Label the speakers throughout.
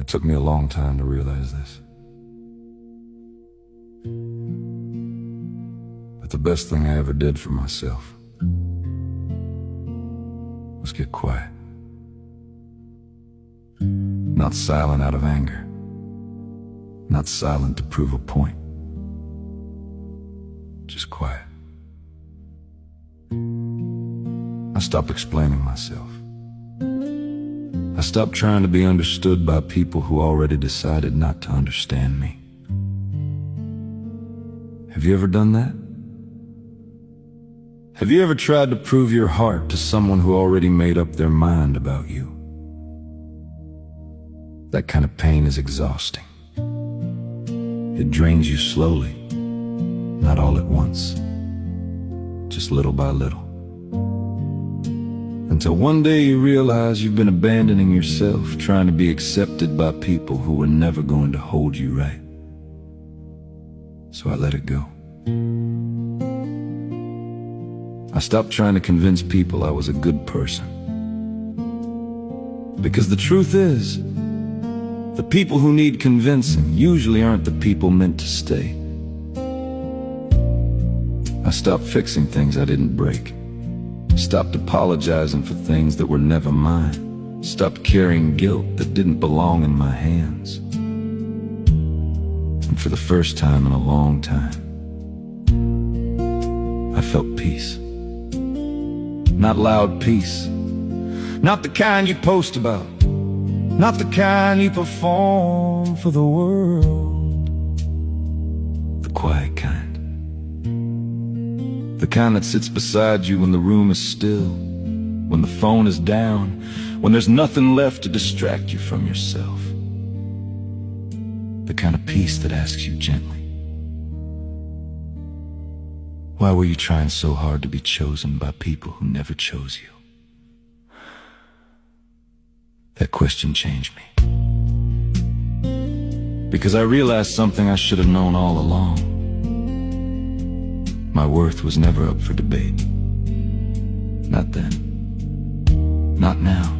Speaker 1: It took me a long time to realize this. But the best thing I ever did for myself was get quiet. Not silent out of anger. Not silent to prove a point. Just quiet. I stopped explaining myself. I stopped trying to be understood by people who already decided not to understand me. Have you ever done that? Have you ever tried to prove your heart to someone who already made up their mind about you? That kind of pain is exhausting. It drains you slowly, not all at once, just little by little. Until one day you realize you've been abandoning yourself, trying to be accepted by people who were never going to hold you right. So I let it go. I stopped trying to convince people I was a good person. Because the truth is, the people who need convincing usually aren't the people meant to stay. I stopped fixing things I didn't break. Stopped apologizing for things that were never mine. Stopped carrying guilt that didn't belong in my hands. And for the first time in a long time, I felt peace. Not loud peace. Not the kind you post about. Not the kind you perform for the world. The quiet kind. The kind that sits beside you when the room is still, when the phone is down, when there's nothing left to distract you from yourself. The kind of peace that asks you gently, why were you trying so hard to be chosen by people who never chose you? That question changed me. Because I realized something I should have known all along. My worth was never up for debate. Not then. Not now.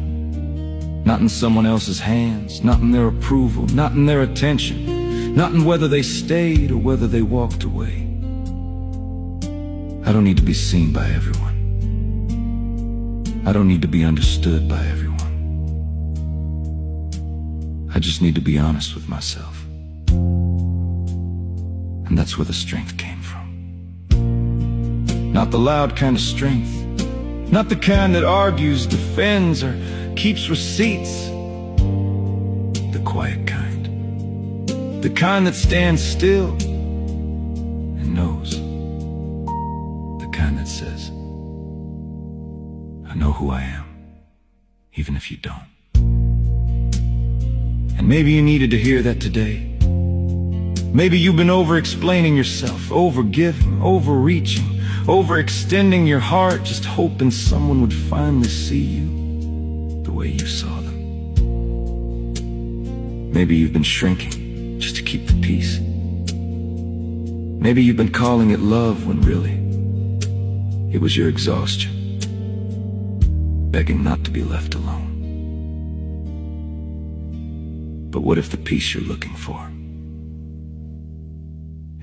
Speaker 1: Not in someone else's hands. Not in their approval. Not in their attention. Not in whether they stayed or whether they walked away. I don't need to be seen by everyone. I don't need to be understood by everyone. I just need to be honest with myself. And that's where the strength came from. Not the loud kind of strength. Not the kind that argues, defends, or keeps receipts. The quiet kind. The kind that stands still and knows. The kind that says, I know who I am, even if you don't. And maybe you needed to hear that today. Maybe you've been over-explaining yourself, over-giving, overreaching, overextending your heart, just hoping someone would finally see you the way you saw them. Maybe you've been shrinking just to keep the peace. Maybe you've been calling it love when really it was your exhaustion, begging not to be left alone. But what if the peace you're looking for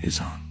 Speaker 1: is on?